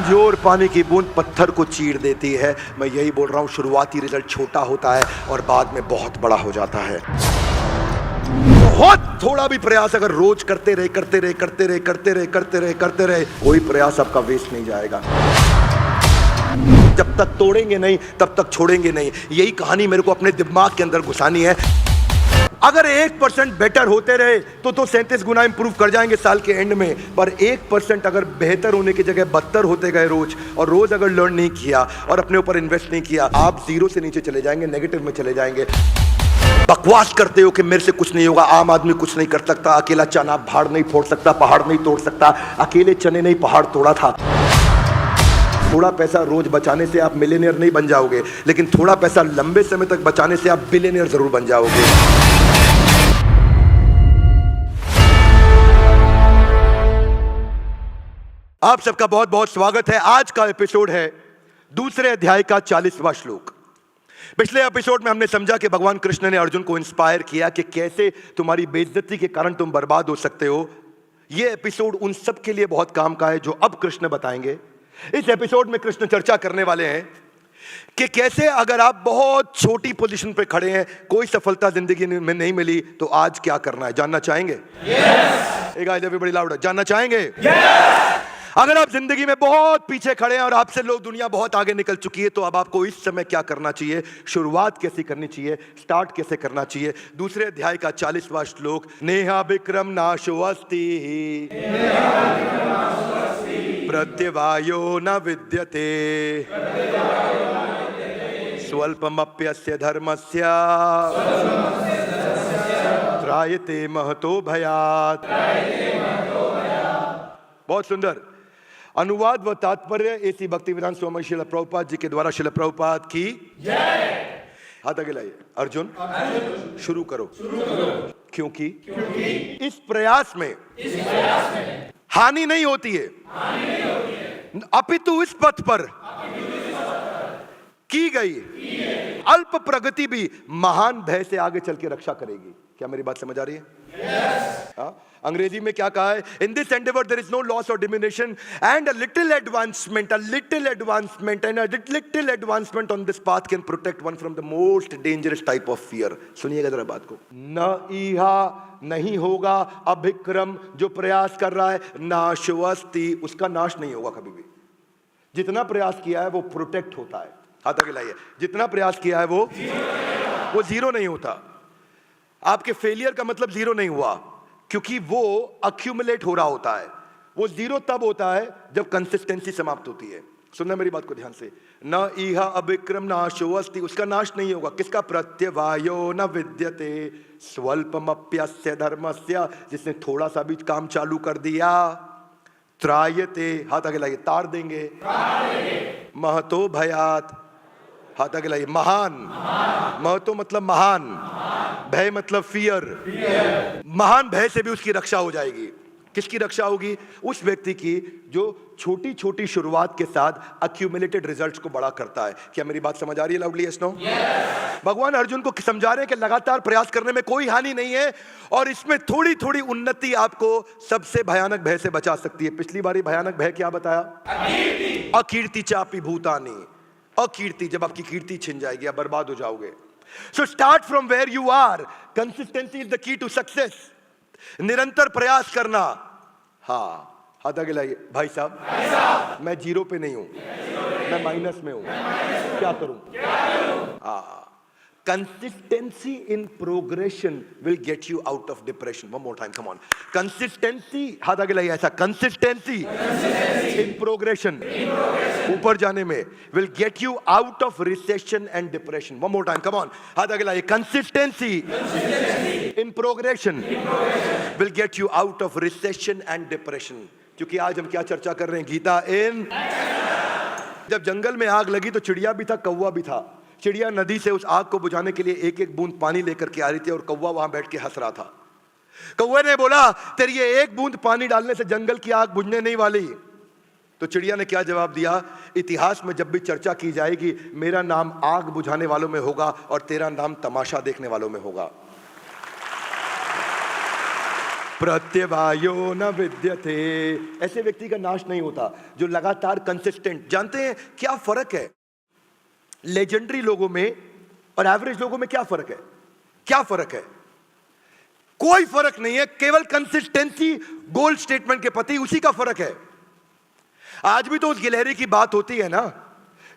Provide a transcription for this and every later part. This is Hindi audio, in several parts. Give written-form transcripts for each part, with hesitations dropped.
कमजोर पानी की बूंद पत्थर को चीर देती है। मैं यही बोल रहा हूं, शुरुआती रिजल्ट छोटा होता है और बाद में बहुत बड़ा हो जाता है। बहुत थोड़ा भी प्रयास अगर रोज करते रहे कोई प्रयास आपका वेस्ट नहीं जाएगा। जब तक तोड़ेंगे नहीं तब तक छोड़ेंगे नहीं। यही कहानी मेरे को अपने दिमाग के अंदर घुसानी है। अगर 1% बेटर होते रहे तो 37 गुना इंप्रूव कर जाएंगे साल के एंड में। पर 1% अगर बेहतर होने की जगह बदतर होते गए रोज, और रोज अगर लर्न नहीं किया और अपने ऊपर इन्वेस्ट नहीं किया, आप जीरो से नीचे चले जाएंगे, नेगेटिव में चले जाएंगे। बकवास करते हो कि मेरे से कुछ नहीं होगा, आम आदमी कुछ नहीं कर सकता, अकेला चना भाड़ नहीं फोड़ सकता, पहाड़ नहीं तोड़ सकता। अकेले चने नहीं पहाड़ तोड़ा था। थोड़ा पैसा रोज बचाने से आप मिलियनियर नहीं बन जाओगे, लेकिन थोड़ा पैसा लंबे समय तक बचाने से आप बिलियनियर जरूर बन जाओगे। आप सबका बहुत बहुत स्वागत है। आज का एपिसोड है दूसरे अध्याय का 40वां श्लोक। पिछले एपिसोड में हमने समझा कि भगवान कृष्ण ने अर्जुन को इंस्पायर किया कि कैसे तुम्हारी बेइज्जती के कारण तुम बर्बाद हो सकते हो। यह एपिसोड उन सब के लिए बहुत काम का है जो अब कृष्ण बताएंगे। इस एपिसोड में कृष्ण चर्चा करने वाले हैं कि कैसे अगर आप बहुत छोटी पोजीशन पे खड़े हैं, कोई सफलता जिंदगी में नहीं मिली, तो आज क्या करना है। जानना चाहेंगे? एक गाइस एवरीबॉडी लाउड, जानना चाहेंगे? अगर आप जिंदगी में बहुत पीछे खड़े हैं और आपसे लोग दुनिया बहुत आगे निकल चुकी है, तो अब आपको इस समय क्या करना चाहिए, शुरुआत कैसे करनी चाहिए, स्टार्ट कैसे करना चाहिए। दूसरे अध्याय का 40वां श्लोक, नेहा विक्रम नाशो अस्ति प्रत्यवायो न विद्यते स्वल्पमप्यस्य धर्मस्य त्रायते महतो भयात्। बहुत सुंदर अनुवाद व तात्पर्य ऐसी भक्तिवेदांत स्वामी श्रील प्रभुपाद जी के द्वारा। श्रील प्रभुपाद की जय। हाथ आगे लाइए। अर्जुन शुरू करो। क्योंकि इस प्रयास में हानि नहीं होती है, अपितु इस पथ पर की गई अल्प प्रगति भी महान भय से आगे चल के रक्षा करेगी। क्या मेरी बात समझ आ रही है? Yes. अंग्रेजी में क्या कहा है? In this endeavour there is no loss और diminution and a little advancement and a little advancement on this path can protect one from the most dangerous type of fear. सुनिएगा जरा बात को। न इहा नहीं होगा, अभिक्रम जो प्रयास कर रहा है, नाशवस्ति उसका नाश नहीं होगा कभी भी। जितना प्रयास किया है वो प्रोटेक्ट होता है। हाथ आगे लाइए। जितना प्रयास किया है वो जीरो नहीं होता। आपके फेलियर का मतलब जीरो नहीं हुआ, क्योंकि वो अक्यूमुलेट हो रहा होता है। वो जीरो तब होता है जब कंसिस्टेंसी समाप्त होती है। सुनना मेरी बात को ध्यान से। न इहा अभिक्रम नाशो अस्ति उसका नाश नहीं होगा। किसका? प्रत्यवायो न विद्यते स्वल्पमप्यस्य धर्मस्य जिसने थोड़ा सा भी काम चालू कर दिया। त्रायते हाथ आगे लाइए। तार देंगे। महतो भयात हाथ आगे लाइए। महान महतो मतलब महान, भय मतलब फियर। महान भय से भी उसकी रक्षा हो जाएगी। किसकी रक्षा होगी? उस व्यक्ति की जो छोटी छोटी शुरुआत के साथ अक्यूमुलेटेड रिजल्ट्स को बड़ा करता है। क्या मेरी बात समझ आ रही है? Loudly yes no. भगवान अर्जुन को समझा रहे हैं कि लगातार प्रयास करने में कोई हानि नहीं है, और इसमें थोड़ी थोड़ी उन्नति आपको सबसे भयानक भय से बचा सकती है। पिछली बारी भयानक भय क्या बताया? अकीर्ति चापी भूतानी। अकीर्ति, जब आपकी कीर्ति छिन जाएगी आप बर्बाद हो जाओगे। So start from where you are. Consistency is the key to success. निरंतर प्रयास करना। हाँ हाथ आगे लाइए। भाई साहब मैं जीरो पे नहीं हूं, मैं माइनस में हूं। क्या करूं? हाँ, consistency in progression will get you out of depression. One more time, come on. Consistency, हाथ आगे लाइए ऐसा। Consistency in progression, ऊपर जाने में, will get you out of recession and depression. One more time, come on. हाथ आगे लाइए। Consistency in progression will get you out of recession and depression. क्योंकि आज हम क्या चर्चा कर रहे हैं? गीता इन। जब जंगल में आग लगी तो चिड़िया भी था, कौवा भी था। चिड़िया नदी से उस आग को बुझाने के लिए एक एक बूंद पानी लेकर के आ रही थी, और कौवा वहां बैठ के हंस रहा था। कौवे ने बोला, तेरी ये एक बूंद पानी डालने से जंगल की आग बुझने नहीं वाली। तो चिड़िया ने क्या जवाब दिया? इतिहास में जब भी चर्चा की जाएगी, मेरा नाम आग बुझाने वालों में होगा और तेरा नाम तमाशा देखने वालों में होगा। प्रत्यवायो न विद्यते। ऐसे व्यक्ति का नाश नहीं होता जो लगातार कंसिस्टेंट। जानते हैं क्या फर्क है लेजेंडरी लोगों में और एवरेज लोगों में? क्या फर्क है? क्या फर्क है? कोई फर्क नहीं है, केवल कंसिस्टेंसी गोल स्टेटमेंट के प्रति उसी का फर्क है। आज भी तो उस गिलहरी की बात होती है ना,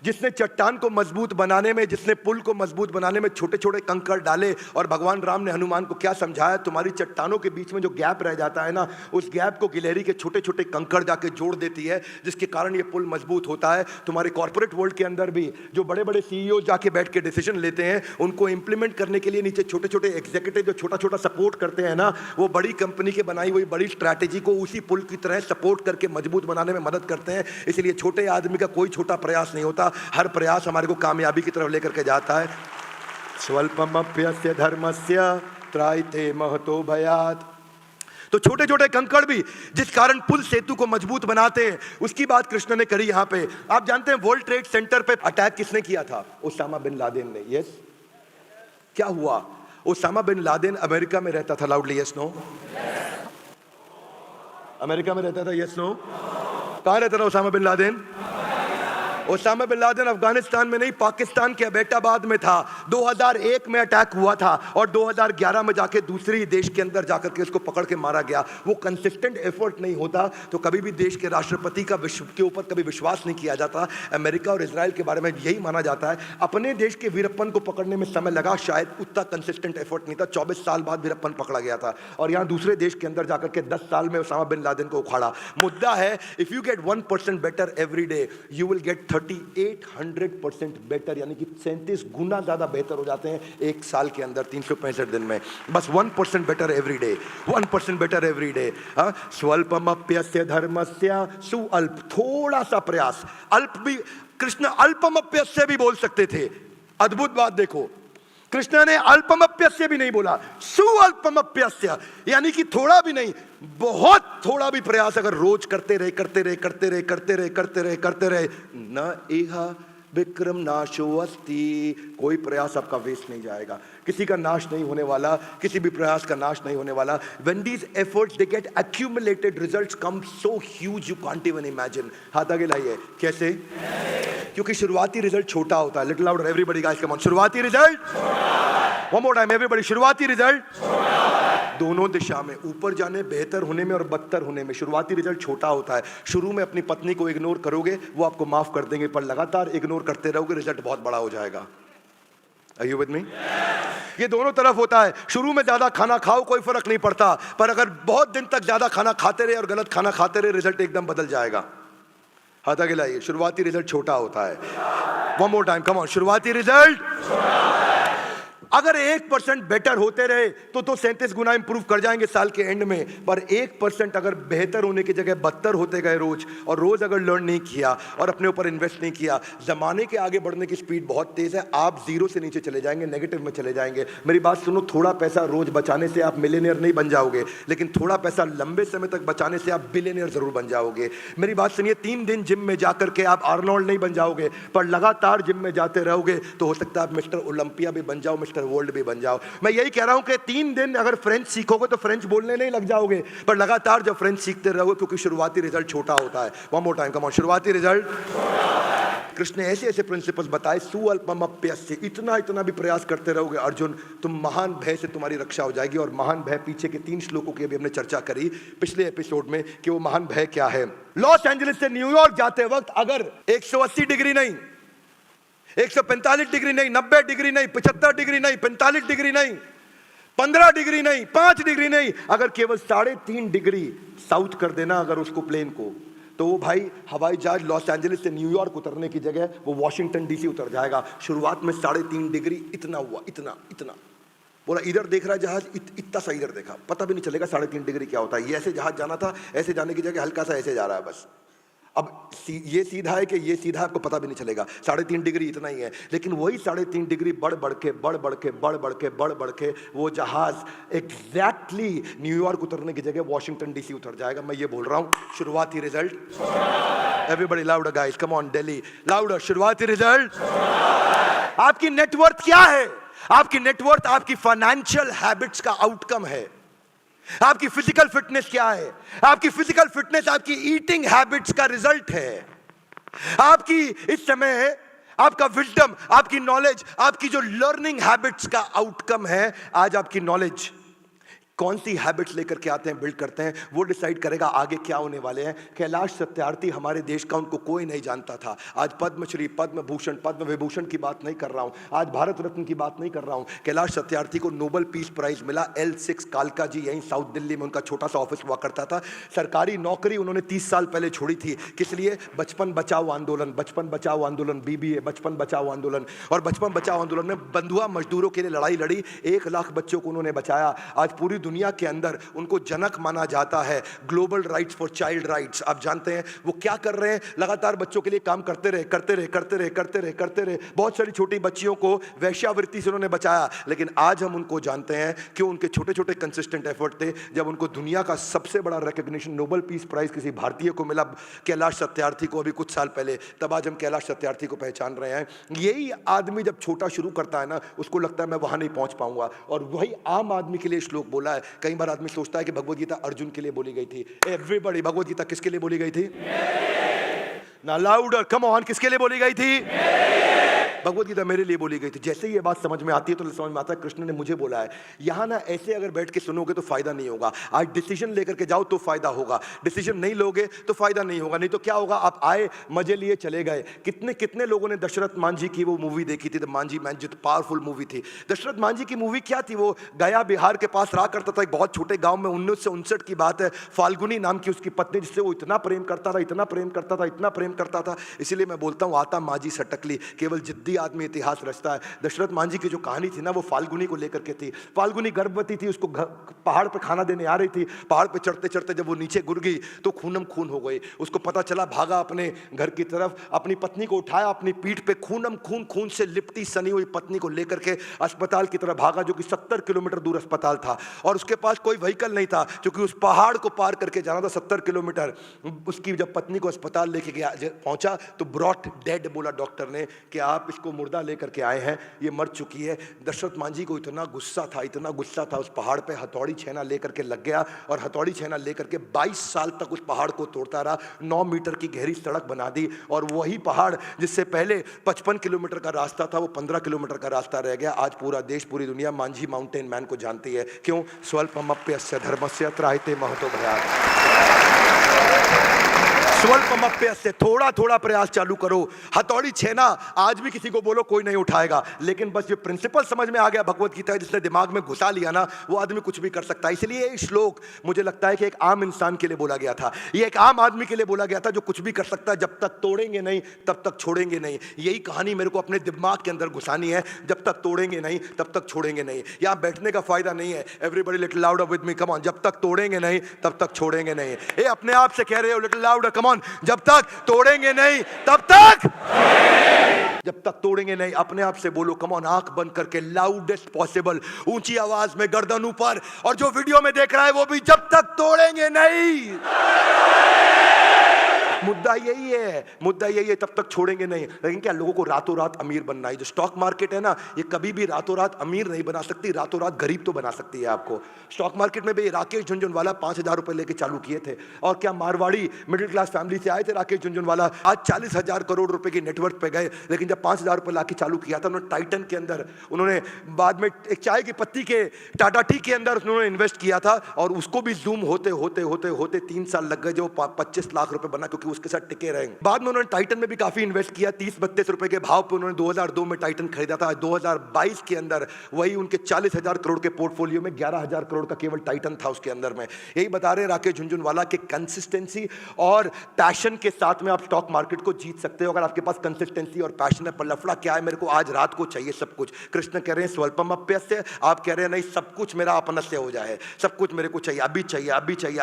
जिसने चट्टान को मजबूत बनाने में, जिसने पुल को मजबूत बनाने में छोटे छोटे कंकड़ डाले। और भगवान राम ने हनुमान को क्या समझाया? तुम्हारी चट्टानों के बीच में जो गैप रह जाता है ना, उस गैप को गिलहरी के छोटे छोटे कंकड़ जाके जोड़ देती है, जिसके कारण ये पुल मजबूत होता है। तुम्हारे कॉर्पोरेट वर्ल्ड के अंदर भी जो बड़े बड़े सीईओ जाके बैठ के डिसीजन लेते हैं, उनको इंप्लीमेंट करने के लिए नीचे छोटे छोटे एग्जीक्यूटिव जो छोटा छोटा सपोर्ट करते हैं ना, वो बड़ी कंपनी के बनाई हुई बड़ी स्ट्रैटेजी को उसी पुल की तरह सपोर्ट करके मजबूत बनाने में मदद करते हैं। इसलिए छोटे आदमी का कोई छोटा प्रयास नहीं होता, हर प्रयास हमारे को कामयाबी की तरफ लेकर के जाता है। स्वल्पमप्यस्य धर्मस्य त्रायते महतो भयात्। तो छोटे छोटे कंकड़ भी जिस कारण पुल सेतु को मजबूत बनाते हैं, उसकी बात कृष्ण ने करी यहां पे। आप जानते हैं वर्ल्ड ट्रेड सेंटर पे अटैक किसने किया था? ओसामा बिन लादेन ने। यस, क्या हुआ? ओसामा बिन लादेन अमेरिका में रहता था। Loudly yes no? अमेरिका में रहता था। Yes no? कहां रहता था Osama bin Laden? Osama bin Laden Afghanistan में नहीं, पाकिस्तान के अबेटाबाद में था। 2001 में अटैक हुआ था और 2011 में जाके दूसरी देश के अंदर जाकर के उसको पकड़ के मारा गया। वो कंसिस्टेंट एफर्ट नहीं होता तो कभी भी देश के राष्ट्रपति का विश्व के ऊपर कभी विश्वास नहीं किया जाता। अमेरिका और इजराइल के बारे में यही माना जाता है। अपने देश के वीरप्पन को पकड़ने में समय लगा, शायद उतना कंसिस्टेंट एफर्ट नहीं था। 24 साल बाद वीरप्पन पकड़ा गया था और यहाँ दूसरे देश के अंदर जाकर के 10 साल में ओसामा बिन लादेन को उखाड़ा। मुद्दा है, if you get 1% better every day, you will get 3800% better, यानी कि 37 गुना ज्यादा बेहतर हो जाते हैं एक साल के अंदर 365 दिन में। बस 1% better every day, 1% better every day. स्वल्पमप्यस्य धर्मस्य सुअल्प, थोड़ा सा प्रयास। अल्प भी कृष्ण अल्पमप्यस्य भी बोल सकते थे। अद्भुत बात देखो, कृष्ण ने अल्पमप्यस्य भी नहीं बोला, सुअल्पमप्यस्य, यानी कि थोड़ा भी नहीं, बहुत थोड़ा भी प्रयास अगर रोज करते रहे न इहा विक्रम नाशो अस्ति, कोई प्रयास आपका वेस्ट नहीं जाएगा। किसी का नाश नहीं होने वाला, किसी भी प्रयास का नाश नहीं होने वाला। When these efforts they get accumulated, results come so huge you can't even imagine। हाथ आगे लाइए। कैसे? क्योंकि शुरुआती रिजल्ट छोटा होता है। Little louder everybody guys, come on। शुरुआती result, one more time everybody, शुरुआती रिजल्ट दोनों दिशा में, ऊपर जाने, बेहतर होने में और बदतर होने में शुरुआती रिजल्ट छोटा होता है। शुरू में अपनी पत्नी को इग्नोर करोगे, वो आपको माफ कर देंगे, पर लगातार इग्नोर करते रहोगे, रिजल्ट बहुत बड़ा हो जाएगा। Are you with me? ये दोनों तरफ होता है। शुरू में ज्यादा खाना खाओ, कोई फर्क नहीं पड़ता, पर अगर बहुत दिन तक ज्यादा खाना खाते रहे और गलत खाना खाते रहे, रिजल्ट एकदम बदल जाएगा। हाथ आगे लाइए। शुरुआती रिजल्ट छोटा होता है। One more time, come on। शुरुआती रिजल्ट अगर 1% बेटर होते रहे तो 37 गुना इंप्रूव कर जाएंगे साल के एंड में, पर 1% अगर बेहतर होने की जगह बदतर होते गए रोज, और रोज अगर लर्न नहीं किया और अपने ऊपर इन्वेस्ट नहीं किया, जमाने के आगे बढ़ने की स्पीड बहुत तेज है, आप जीरो से नीचे चले जाएंगे, नेगेटिव में चले जाएंगे। मेरी बात सुनो, थोड़ा पैसा रोज बचाने से आप मिलियनियर नहीं बन जाओगे, लेकिन थोड़ा पैसा लंबे समय तक बचाने से आप बिलियनियर जरूर बन जाओगे। मेरी बात सुनिए, 3 दिन जिम में जाकर के आप आर्नोल्ड नहीं बन जाओगे, पर लगातार जिम में जाते रहोगे तो हो सकता है आप मिस्टर ओलंपिया भी बन जाओ, मिस्टर वर्ल्ड भी बन जाओ। मैं यही कह रहा हूं कि 3 दिन अगर फ्रेंच सीखोगे तो फ्रेंच बोलने नहीं लग जाओगे, पर लगातार जब फ्रेंच सीखते रहोगे, क्योंकि शुरुआती रिजल्ट छोटा होता है। One more time, come on. शुरुआती रिजल्ट, कृष्ण ने ऐसे ऐसे प्रिंसिपल्स बताए। सुअल्पमप्यस्य, इतना इतना भी प्रयास करते रहोगे अर्जुन, तुम महान भय से तुम्हारी रक्षा हो जाएगी। और महान भय पीछे के 3 श्लोकों की अभी हमने चर्चा करी पिछले एपिसोड में कि वो महान भय क्या है। लॉस एंजलिस से न्यूयॉर्क जाते वक्त अगर 180 डिग्री नहीं, 145 डिग्री नहीं, 90 डिग्री नहीं, 75 डिग्री नहीं, 45 डिग्री नहीं, 15 डिग्री नहीं, 5 डिग्री नहीं, अगर केवल 3.5 डिग्री साउथ कर देना अगर उसको प्लेन को, तो वो भाई हवाई जहाज लॉस एंजलिस से न्यूयॉर्क उतरने की जगह वो वॉशिंगटन डीसी उतर जाएगा। शुरुआत में 3.5 डिग्री इतना हुआ, इतना इतना, बोला इधर देख रहा है जहाज, इतना सा इधर देखा, पता भी नहीं चलेगा 3.5 डिग्री क्या होता है। ये ऐसे जहाज जाना था, ऐसे जाने की जगह हल्का सा ऐसे जा रहा है बस। अब ये सीधा है कि ये सीधा, आपको पता भी नहीं चलेगा। 3.5 डिग्री इतना ही है, लेकिन वही 3.5 डिग्री बढ़ बढ़ के वो जहाज एग्जैक्टली न्यूयॉर्क उतरने की जगह वॉशिंगटन डीसी उतर जाएगा। मैं ये बोल रहा हूं, शुरुआती result. Everybody louder guys, come on Delhi, louder. शुरुआती रिजल्ट। आपकी नेटवर्थ क्या है? आपकी नेटवर्थ आपकी फाइनेंशियल हैबिट्स का आउटकम है। आपकी फिजिकल फिटनेस क्या है? आपकी फिजिकल फिटनेस आपकी ईटिंग हैबिट्स का रिजल्ट है। आपकी इस समय आपका विजडम, आपकी नॉलेज, आपकी जो लर्निंग हैबिट्स का आउटकम है। आज आपकी नॉलेज कौन सी हैबिट्स लेकर के आते हैं, बिल्ड करते हैं, वो डिसाइड करेगा आगे क्या होने वाले हैं। कैलाश सत्यार्थी हमारे देश का, उनको कोई नहीं जानता था। आज पद्मश्री, पद्म भूषण, पद्म विभूषण की बात नहीं कर रहा हूं, आज भारत रत्न की बात नहीं कर रहा हूं। कैलाश सत्यार्थी को नोबेल पीस प्राइज मिला। L6 कालका जी, यहीं साउथ दिल्ली में उनका छोटा सा ऑफिस हुआ करता था। सरकारी नौकरी उन्होंने 30 साल पहले छोड़ी थी। किस लिए? बचपन बचाओ आंदोलन, बचपन बचाओ आंदोलन, BBA, बचपन बचाओ आंदोलन। और बचपन बचाओ आंदोलन में बंधुआ मजदूरों के लिए लड़ाई लड़ी। 1 लाख बच्चों को उन्होंने बचाया। आज पूरी दुनिया के अंदर उनको जनक माना जाता है। Global rights for child rights. आप जानते हैं वो क्या कर रहे हैं? लगातार बच्चों के लिए काम करते रहे, करते रहे, करते रहे, करते रहे, करते रहे। बहुत सारी छोटी बच्चियों को वेश्यावृत्ति से उन्होंने बचाया। लेकिन आज हम उनको जानते हैं कि उनके छोटे छोटे कंसिस्टेंट एफर्ट थे। जब उनको दुनिया का सबसे बड़ा रिकॉग्निशन, नोबेल पीस प्राइज किसी भारतीय को मिला, कैलाश सत्यार्थी को, अभी कुछ साल पहले, तब आज हम कैलाश सत्यार्थी को पहचान रहे हैं। यही आदमी जब छोटा शुरू करता है ना, उसको लगता है मैं वहां नहीं पहुंच पाऊंगा। और वही आम आदमी के लिए श्लोक बोला है। कई बार आदमी सोचता है कि भगवद गीता अर्जुन के लिए बोली गई थी। एवरीबॉडी, भगवद गीता किसके लिए बोली गई थी? ना लाउडर, कम ऑन, किसके लिए बोली गई थी? भगवद गीता मेरे लिए बोली गई थी। जैसे ही ये बात समझ में आती है तो समझ में आता है कृष्ण ने मुझे बोला है। यहां ना ऐसे अगर बैठ के सुनोगे तो फायदा नहीं होगा। आज डिसीजन लेकर के जाओ तो फायदा होगा, डिसीजन नहीं लोगे तो फायदा नहीं होगा। नहीं तो क्या होगा? आप आए, मजे लिए, चले गए। कितने कितने लोगों ने दशरथ मांझी की वो मूवी देखी थी, द मांझी मैन, जो पावरफुल मूवी थी। दशरथ मांझी की मूवी क्या थी? वो गया बिहार के पास रहा करता था, एक बहुत छोटे गांव में। 1959 की बात है। फाल्गुनी नाम की उसकी पत्नी, जिससे वो इतना प्रेम करता था, इतना प्रेम करता था, इतना प्रेम करता था। इसीलिए मैं बोलता हूं, आता मांझी सटकली, केवल जिद्दी आदमी इतिहास रचता है। दशरथ मांझी की जो कहानी थी ना, वो फाल्गुनी को लेकर के थी। फाल्गुनी गर्भवती थी, उसको पहाड़ पे खाना देने आ रही थी। पहाड़ पे चढ़ते चढ़ते जब वो नीचे गिर गई तो खूनम खून हो गई। उसको पता चला, भागा अपने घर की तरफ, अपनी पत्नी को उठाया, अपनी पीठ पे खूनम खून, खून से लिपटी सनी हुई पत्नी को लेकर के अस्पताल की तरफ भागा, जो कि 70 किलोमीटर दूर अस्पताल था। और उसके पास कोई व्हीकल नहीं था, क्योंकि उस पहाड़ को पार करके जाना था 70 किलोमीटर। उसकी जब पत्नी को अस्पताल लेके गया, पहुंचा तो ब्रॉट डेड बोला डॉक्टर ने कि आप इसको मुर्दा लेकर के आए हैं, ये मर चुकी है। दशरथ मांझी को इतना गुस्सा था, इतना गुस्सा था, उस पहाड़ पे हथौड़ी छेना लेकर के लग गया। और हथौड़ी छेना लेकर के 22 साल तक उस पहाड़ को तोड़ता रहा। 9 मीटर की गहरी सड़क बना दी। और वही पहाड़ जिससे पहले 55 किलोमीटर का रास्ता था, वो 15 किलोमीटर का रास्ता रह गया। आज पूरा देश, पूरी दुनिया मांझी माउंटेन मैन को जानती है। क्यों? स्वल्पमप्यस्य धर्मस्य त्रायते महतो भयात्। स्वल्पमप्यस्य, थोड़ा थोड़ा प्रयास चालू करो। हथौड़ी छेना आज भी किसी को बोलो कोई नहीं उठाएगा। लेकिन बस ये प्रिंसिपल समझ में आ गया भगवत गीता, जिसने दिमाग में घुसा लिया ना, वो आदमी कुछ भी कर सकता है। इसलिए ये श्लोक मुझे लगता है कि एक आम इंसान के लिए बोला गया था, ये एक आम आदमी के लिए बोला गया था, जो कुछ भी कर सकता है। जब तक तोड़ेंगे नहीं तब तक छोड़ेंगे नहीं। यही कहानी मेरे को अपने दिमाग के अंदर घुसानी है। जब तक तोड़ेंगे नहीं तब तक छोड़ेंगे नहीं। यहाँ बैठने का फायदा नहीं है। Everybody little louder with me, come on. जब तक तोड़ेंगे नहीं तब तक छोड़ेंगे नहीं। ये अपने आप से कह रहे हो, लिटिल लाउडर, कम ऑन। जब तक तोड़ेंगे नहीं तब तक, जब तक तोड़ेंगे नहीं, अपने आप से बोलो, कम ऑन। आंख बंद करके लाउडेस्ट पॉसिबल, ऊंची आवाज में, गर्दन ऊपर। और जो वीडियो में देख रहा है वो भी, जब तक तोड़ेंगे नहीं। मुद्दा यही है, मुद्दा यही है, तब तक छोड़ेंगे नहीं। लेकिन क्या लोगों को रातों रात अमीर बनना है? जो स्टॉक मार्केट है ना, ये कभी भी रातों रात अमीर नहीं बना सकती, रातों रात गरीब तो बना सकती है आपको। स्टॉक मार्केट में भी राकेश झुनझुनवाला 5000 रुपए लेके चालू किए थे। और क्या मारवाड़ी मिडिल क्लास फैमिली से आए थे राकेश झुनझुनवाला, आज 40,000 करोड़ रुपए की नेटवर्थ पे गए। लेकिन जब 5000 रुपए लाके चालू किया था उन्होंने टाइटन के अंदर, उन्होंने बाद में एक चाय की पत्ती के टाटा टी के अंदर उन्होंने इन्वेस्ट किया था। और उसको भी जूम होते होते होते होते 3 साल लग गए, जो 25 लाख रुपए बना, क्योंकि उसके साथ टिके रहेंगे। बाद में उन्होंने टाइटन में भी काफी इन्वेस्ट किया। 30-32 रुपए के भाव पे उन्होंने 2002 में टाइटन खरीदा था। 2022 के अंदर वही उनके 40,000 करोड़ के पोर्टफोलियो में 11,000 करोड़ का केवल टाइटन था उसके अंदर में। यही बता रहे राकेश झुनझुनवाला के कंसिस्टेंसी और पैशन के साथ में आप स्टॉक मार्केट को जीत सकते हो, अगर आपके पास कंसिस्टेंसी और पैशन है। पर लफड़ा क्या है? मेरे को आज रात को चाहिए सब कुछ। कृष्ण कह रहे हैं स्वल्पमप्यस्य, आप कह रहे हैं नहीं, सब कुछ मेरा अपनस्य हो जाए, सब कुछ मेरे को चाहिए, अभी चाहिए, अभी चाहिए,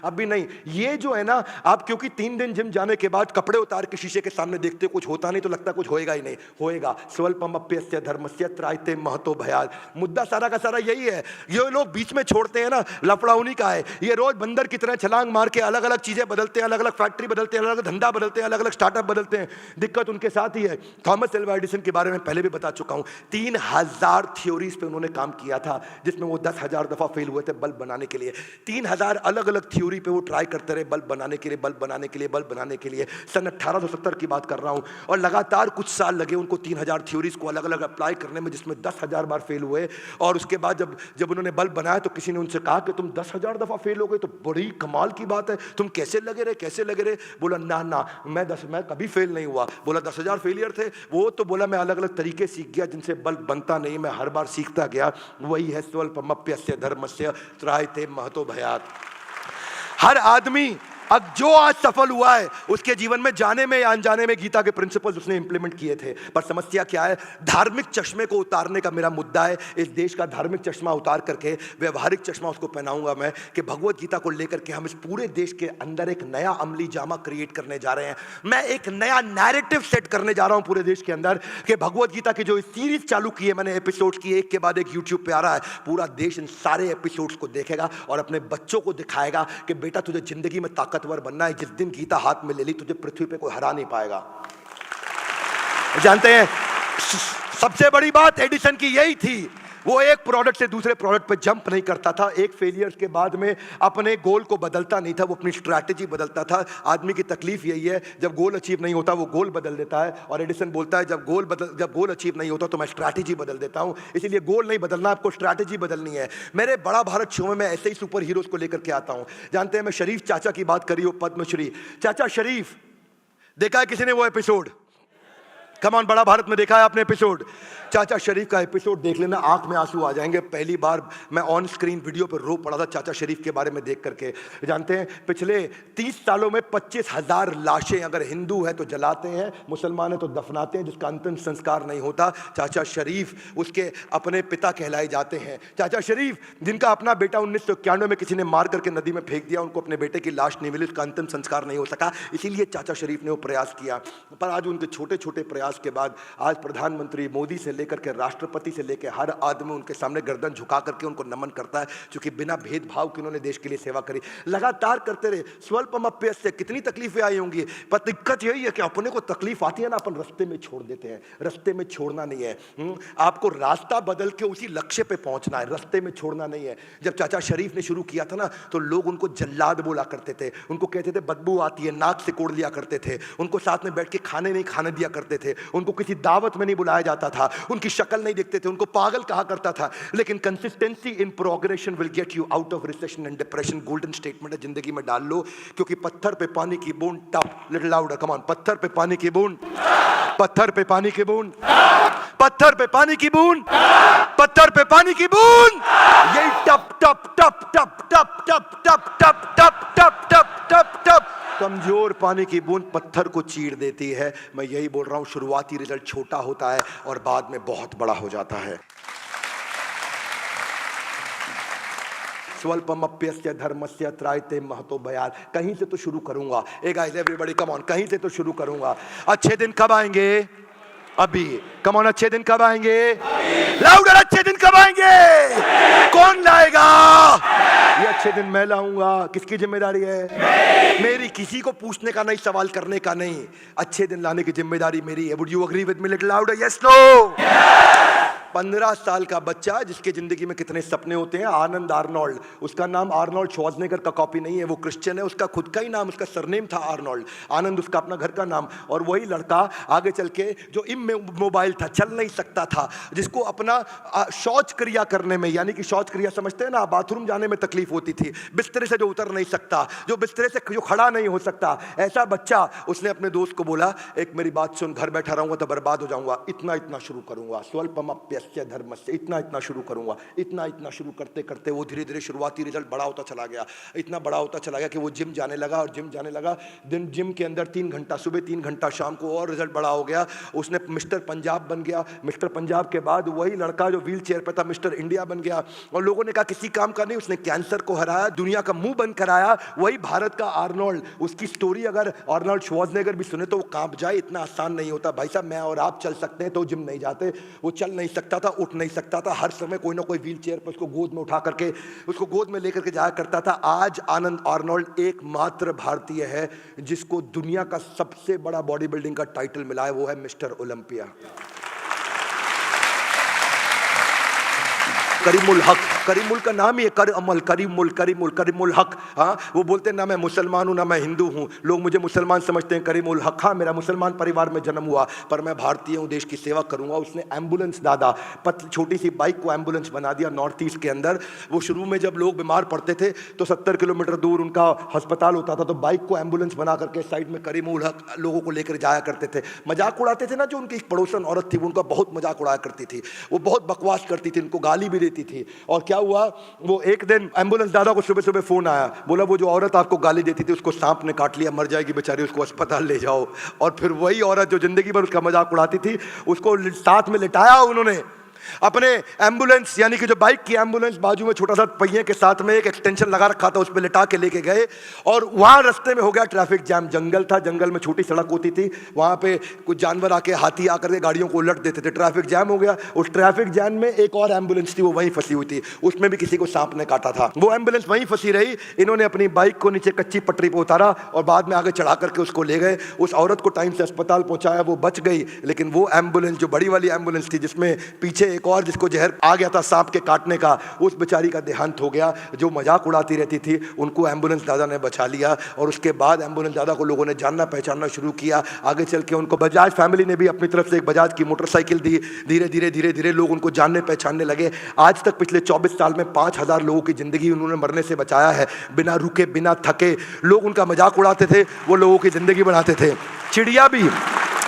अभी नहीं। ये जो है ना, आप क्योंकि 3 दिन जिम जाने के बाद कपड़े उतार के शीशे के सामने देखते हो कुछ होता नहीं तो लगता कुछ होएगा ही नहीं, होएगा। स्वल्पमप्यस्य धर्मस्य त्रायते महतो भयात्। मुद्दा सारा का सारा यही है। ये लोग बीच में छोड़ते हैं ना, लफड़ा उन्हीं का है। ये रोज बंदर की तरह छलांग मार के अलग अलग चीजें बदलते हैं, अलग अलग फैक्ट्री बदलते हैं, अलग अलग धंधा बदलते हैं, अलग अलग स्टार्टअप बदलते हैं। दिक्कत उनके साथ ही है। थॉमस एल्वा एडिसन के बारे में पहले भी बता चुका हूं, 3000 थ्योरीज पे उन्होंने काम किया था, जिसमें वो 10,000 दफा फेल हुए थे बल्ब बनाने के लिए। 3000 अलग अलग थ्योरी पे वो ट्राई करते रहे बल्ब बनाने के लिए, बल्ब बनाने के लिए, बल्ब बनाने के लिए। सन 1870 की बात कर रहा हूं। और लगातार कुछ साल लगे उनको 3000 थ्योरीज को अलग अलग अप्लाई करने में, जिसमें 10,000 बार फेल हुए। और उसके बाद जब उन्होंने बल्ब बनाया तो किसी ने उनसे कहा कि तुम 10,000 दफा फेल हो गए तो बड़ी कमाल की बात है, तुम कैसे लगे रहे, कैसे लगे रहे? बोला ना ना, मैं कभी फेल नहीं हुआ। बोला 10,000 फेलियर थे वो? तो बोला मैं अलग अलग तरीके सीख गया जिनसे बल्ब बनता नहीं, मैं हर बार सीखता गया। वही है स्वल्पमप्यस्य धर्मस्य त्रायते महतो भयात्। हर आदमी अब जो आज सफल हुआ है उसके जीवन में जाने में या अनजाने में गीता के प्रिंसिपल्स उसने इंप्लीमेंट किए थे। पर समस्या क्या है? धार्मिक चश्मे को उतारने का मेरा मुद्दा है। इस देश का धार्मिक चश्मा उतार करके व्यवहारिक चश्मा उसको पहनाऊंगा मैं, कि भगवत गीता को लेकर के हम इस पूरे देश के अंदर एक नया अमली जामा क्रिएट करने जा रहे हैं। मैं एक नया नैरेटिव सेट करने जा रहा हूं पूरे देश के अंदर, कि भगवत गीता की जो सीरीज चालू की है मैंने, एपिसोड्स की, एक के बाद एक यूट्यूब पे आ रहा है, पूरा देश इन सारे एपिसोड्स को देखेगा और अपने बच्चों को दिखाएगा कि बेटा तुझे जिंदगी में ताकतवर बनना है। जिस दिन गीता हाथ में ले ली तुझे पृथ्वी पे कोई हरा नहीं पाएगा। जानते हैं सबसे बड़ी बात एडिसन की यही थी, वो एक प्रोडक्ट से दूसरे प्रोडक्ट पे जंप नहीं करता था। एक फेलियर के बाद में अपने गोल को बदलता नहीं था, वो अपनी स्ट्रैटेजी बदलता था। आदमी की तकलीफ यही है, जब गोल अचीव नहीं होता वो गोल बदल देता है। और एडिसन बोलता है जब गोल अचीव नहीं होता तो मैं स्ट्रैटेजी बदल देता हूं। इसीलिए गोल नहीं बदलना, आपको स्ट्रैटेजी बदलनी है। मेरे बड़ा भारत शो में मैं ऐसे ही सुपर हीरोज को लेकर के आता हूं। जानते हैं मैं शरीफ चाचा की बात करी हो, पद्मश्री चाचा शरीफ, देखा है किसी ने वो एपिसोड? कम ऑन, बड़ा भारत में देखा है आपने एपिसोड? चाचा शरीफ का एपिसोड देख लेना, आंख में आंसू आ जाएंगे। पहली बार मैं ऑन स्क्रीन वीडियो पर रो पड़ा था चाचा शरीफ के बारे में देख करके। जानते हैं पिछले 30 सालों में 25,000 लाशें, अगर हिंदू है तो जलाते हैं, मुसलमान है तो दफनाते हैं, जिसका अंतिम संस्कार नहीं होता। चाचा शरीफ उसके अपने पिता कहलाए जाते हैं। चाचा शरीफ जिनका अपना बेटा 1991 में किसी ने मार करके नदी में फेंक दिया, उनको अपने बेटे की लाश नहीं मिली, उसका अंतिम संस्कार नहीं हो सका, इसीलिए चाचा शरीफ ने वो प्रयास किया। पर आज उनके छोटे छोटे प्रयास के बाद आज प्रधानमंत्री मोदी से लेकर के राष्ट्रपति से लेकर हर आदमी उनके सामने गर्दन झुका करके उनको नमन करता है, क्योंकि बिना भेदभाव के उन्होंने देश के लिए सेवा करी। लगातार करते रहे। स्वल्पमप्यस्य, कितनी तकलीफें आई होंगी, पर दिक्कत यही है कि अपने को तकलीफ आती है ना, अपन रास्ते में छोड़ देते हैं। रास्ते में छोड़ना नहीं है, आपको रास्ता बदल के उसी लक्ष्य पे पहुंचना है, रास्ते में छोड़ना नहीं है। जब चाचा शरीफ ने शुरू किया था ना तो लोग उनको जल्लाद बोला करते थे, उनको कहते थे बदबू आती है, नाक से कोड़ लिया करते थे, उनको साथ में बैठ के खाने नहीं खाने दिया करते थे, उनको किसी दावत में नहीं बुलाया जाता था, उनकी शक्ल नहीं देखते थे, उनको पागल कहा करता था। लेकिन consistency in progression will get you out of recession and depression. Golden statement है, जिंदगी में डाल लो, क्योंकि पत्थर पे पानी की बूंद, टप, लिटिल लाउडर, कम ऑन, पत्थर पे पानी की बूंद, पत्थर पे पानी की बूंद, पत्थर पे पानी की बूंद, पत्थर पे पानी की बूंद, यही टप टप टप टप टप टप टप टप टप टप टप टप टप, कमजोर पानी की बूंद पत्थर को चीर देती है। मैं यही बोल रहा हूं, शुरुआती रिजल्ट छोटा होता है और बाद में बहुत बड़ा हो जाता है। स्वल्पमप्यस्य धर्मस्य त्रायते महतो भयात्। कहीं से तो शुरू करूंगा। ए गाइस एवरीबॉडी कम ऑन, कहीं से तो शुरू करूंगा। अच्छे दिन कब आएंगे? अभी। कम ऑन, अच्छे दिन कब आएंगे? लाउडर, अच्छे दिन कब आएंगे? कौन लाएगा? ये अच्छे दिन मैं लाऊंगा। किसकी जिम्मेदारी है? मेरी। किसी को पूछने का नहीं, सवाल करने का नहीं। अच्छे दिन लाने की जिम्मेदारी मेरी है। Would you agree with me? Little louder, yes no? 15 साल का बच्चा जिसके जिंदगी में कितने सपने होते हैं, आनंद आर्नोल्ड, उसका नाम आर्नोल्ड श्वार्ज़नेगर का कॉपी नहीं है, वो क्रिश्चियन है, उसका खुद का ही नाम, उसका सरनेम था आर्नोल्ड, आनंद उसका अपना घर का नाम। और वही लड़का आगे चल के जो इमोबाइल था, चल नहीं सकता था, जिसको अपना शौच क्रिया करने में, यानी कि शौच क्रिया समझते हैं ना, बाथरूम जाने में तकलीफ होती थी, बिस्तरे से जो उतर नहीं सकता, जो बिस्तरे से जो खड़ा नहीं हो सकता, ऐसा बच्चा, उसने अपने दोस्त को बोला एक मेरी बात सुन, घर बैठा रहूंगा तो बर्बाद हो जाऊंगा, इतना इतना शुरू करूंगा। स्वल्पमप्य यस्य धर्मस्य, इतना इतना शुरू करूंगा, इतना इतना शुरू करते करते वो धीरे धीरे शुरुआती रिजल्ट बड़ा होता चला गया, इतना बड़ा होता चला गया कि वो जिम जाने लगा और जिम जाने लगा। दिन जिम के अंदर 3 घंटा सुबह, 3 घंटा शाम को, और रिजल्ट बड़ा हो गया। उसने मिस्टर पंजाब बन गया। मिस्टर पंजाब के बाद वही लड़का जो व्हील चेयर पर था मिस्टर इंडिया बन गया। और लोगों ने कहा किसी काम का नहीं, उसने कैंसर को हराया, दुनिया का मुंह बंद कराया। वही भारत का आर्नोल्ड, उसकी स्टोरी अगर आर्नोल्ड श्वार्ज़नेगर भी सुने तो वो कांप जाए, इतना आसान नहीं होता। भाई साहब, मैं और आप चल सकते हैं तो जिम नहीं जाते। वो चल नहीं सकता था, उठ नहीं सकता था, हर समय कोई ना कोई व्हील चेयर पर उसको गोद में उठा करके, उसको गोद में लेकर के जाया करता था। आज आनंद आर्नोल्ड एकमात्र भारतीय है जिसको दुनिया का सबसे बड़ा बॉडी बिल्डिंग का टाइटल मिला है, वो है मिस्टर ओलंपिया। करीमुल हक, करीमुल का नाम ही है, कर अमल, करीमुल करीमुल करीमुल हक। हाँ, वो बोलते हैं ना मैं मुसलमान हूँ ना मैं हिंदू हूँ, लोग मुझे मुसलमान समझते हैं, करीमुल हक। हाँ, मेरा मुसलमान परिवार में जन्म हुआ पर मैं भारतीय हूँ, देश की सेवा करूँगा। उसने एम्बुलेंस दादा, छोटी सी बाइक को एम्बुलेंस बना दिया नॉर्थ ईस्ट के अंदर। वो शुरू में जब लोग बीमार पड़ते थे तो 70 किलोमीटर दूर उनका अस्पताल होता था, तो बाइक को एम्बुलेंस बना करके साइड में करीमुल हक लोगों को लेकर जाया करते थे। मजाक उड़ाते थे ना, जो उनकी एक पड़ोसन औरत थी वो उनका बहुत मजाक उड़ाया करती थी, वो बहुत बकवास करती थी, उनको गाली भी देती थी। और क्या हुआ, वो एक दिन एम्बुलेंस दादा को सुबह सुबह फोन आया, बोला वो जो औरत आपको गाली देती थी उसको सांप ने काट लिया, मर जाएगी बेचारी, उसको अस्पताल ले जाओ। और फिर वही औरत जो जिंदगी भर उसका मजाक उड़ाती थी उसको साथ में लिटाया उन्होंने अपने एम्बुलेंस, यानी कि जो बाइक की एम्बुलेंस, बाजू में छोटा सा पहिए के साथ में एक एक्सटेंशन लगा रखा था, उस पर लिटा के लेके गए। और वहां रास्ते में हो गया ट्रैफिक जैम, जंगल था, जंगल में छोटी सड़क होती थी, वहां पे कुछ जानवर आके, हाथी आकर के गाड़ियों को उलट देते थे, ट्रैफिक जैम हो गया। उस ट्रैफिक जैम में एक और एम्बुलेंस थी, वो वहीं फंसी हुई थी, उसमें भी किसी को सांप ने काटा था, वो एम्बुलेंस वहीं फंसी रही। इन्होंने अपनी बाइक को नीचे कच्ची पटरी पर उतारा और बाद में आगे चढ़ा करके उसको ले गए। उस औरत को टाइम से अस्पताल पहुंचाया, वो बच गई। लेकिन वो एम्बुलेंस जो बड़ी वाली एम्बुलेंस थी जिसमें पीछे एक और जिसको जहर आ गया था सांप के काटने का, उस बेचारी का देहांत हो गया। जो मजाक उड़ाती रहती थी उनको एम्बुलेंस दादा ने बचा लिया। और उसके बाद एम्बुलेंस दादा को लोगों ने जानना पहचानना शुरू किया। आगे चल के उनको बजाज फैमिली ने भी अपनी तरफ से एक बजाज की मोटरसाइकिल दी। धीरे धीरे धीरे धीरे लोग उनको जानने पहचानने लगे। आज तक पिछले 24 साल में 5000 लोगों की जिंदगी उन्होंने मरने से बचाया है, बिना रुके बिना थके। लोग उनका मजाक उड़ाते थे, वो लोगों की जिंदगी बढ़ाते थे।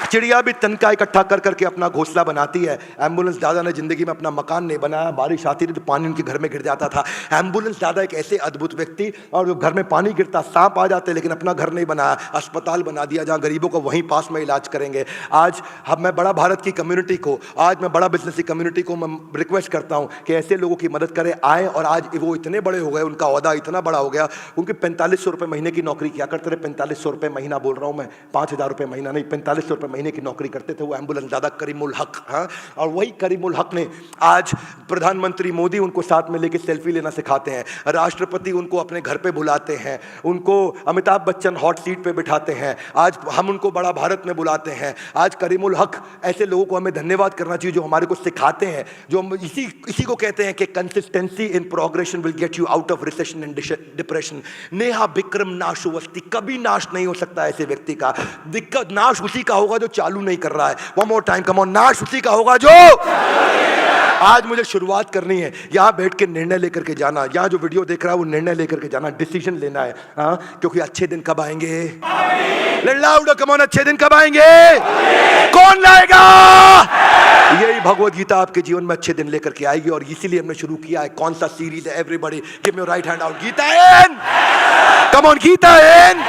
चिड़िया भी तनका इकट्ठा कर करके अपना घोंसला बनाती है। एम्बुलेंस दादा ने जिंदगी में अपना मकान नहीं बनाया, बारिश आती थी तो पानी उनके घर में गिर जाता था। एम्बुलेंस दादा एक ऐसे अद्भुत व्यक्ति, और जो घर में पानी गिरता, सांप आ जाते, लेकिन अपना घर नहीं बनाया, अस्पताल बना दिया जहां गरीबों को वहीं पास में इलाज करेंगे। आज मैं बड़ा भारत की कम्युनिटी को, आज मैं बड़ा बिजनेस की कम्युनिटी को मैं रिक्वेस्ट करता हूं कि ऐसे लोगों की मदद करें, आए। और आज वो इतने बड़े हो गए, उनका ओहदा इतना बड़ा हो गया, उनके 4500 रुपये महीने की नौकरी किया करते थे। 4500 रुपये महीना बोल रहा हूं मैं, 5000 रुपये महीना नहीं, 4500 रुपये महीने की नौकरी करते थे वो एम्बुलेंस दादा करीमुल हक। हाँ, और वही करीमुल हक ने आज प्रधानमंत्री मोदी उनको साथ में लेके सेल्फी लेना सिखाते हैं, राष्ट्रपति उनको अपने घर पे बुलाते हैं, उनको अमिताभ बच्चन हॉट सीट पे बिठाते हैं, आज हम उनको बड़ा भारत में बुलाते हैं। आज करीमुल हक, ऐसे लोगों को हमें धन्यवाद करना चाहिए जो हमारे को सिखाते हैं, जो हम इसी को कहते हैं कि consistency in progression will get you out of recession and depression. नेहा विक्रम नाशुवस्ती, कभी नाश नहीं हो सकता ऐसे व्यक्ति का। दिक्कत नाश उसी का होगा जो चालू नहीं कर रहा है। One more time, come on, नाश उसी का होगा जो। आज मुझे शुरुआत करनी है, यहां बैठ के निर्णय लेकर के जाना। यहां जो वीडियो देख रहा है वो निर्णय लेकर के जाना, डिसीजन लेना है। हाँ, क्योंकि अच्छे दिन कब आएंगे? लाउड, कम ऑन, अच्छे दिन कब आएंगे? कौन लाएगा? यही भगवत गीता आपके जीवन में अच्छे दिन लेकर के आएगी। और इसीलिए हमने शुरू किया है, कौन सा सीरीज है? Everybody give me your right hand out, Gita in, come on, Gita in.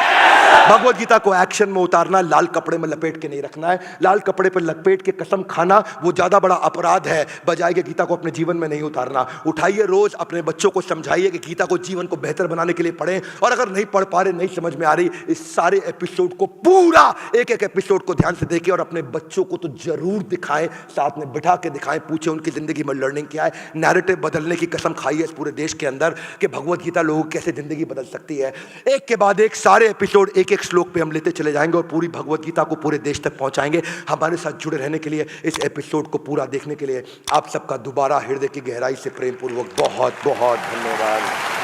Bhagavad Gita को एक्शन में उतारना, लाल कपड़े में लपेट के नहीं रखना है। लाल कपड़े पर लपेट के कसम खाना वो ज्यादा बड़ा अपराध है, बजाय के गीता को अपने जीवन में नहीं उतारना। उठाइए, रोज अपने बच्चों को समझाइए कि गीता को जीवन को बेहतर बनाने के लिए पढ़ें। और अगर नहीं पढ़ पा रहे, नहीं समझ में आ रही, इस सारे एपिसोड को, पूरा एक एक एपिसोड को ध्यान से देखें और अपने बच्चों को तो जरूर दिखाएं, साथ में बिठा के दिखाएं, पूछे उनकी जिंदगी में लर्निंग क्या है। नैरेटिव बदलने की कसम खाइए इस पूरे देश के अंदर कि भगवत गीता लोगों की कैसे जिंदगी बदल सकती है। एक के बाद एक सारे एपिसोड एक एक श्लोक पे हम लेते चले जाएंगे और पूरी भगवत गीता को पूरे देश तक पहुंचाएंगे। हमारे साथ जुड़े रहने के लिए, इस एपिसोड को पूरा देखने के लिए आप सबका दोबारा हृदय की गहराई से प्रेम पूर्वक बहुत बहुत धन्यवाद।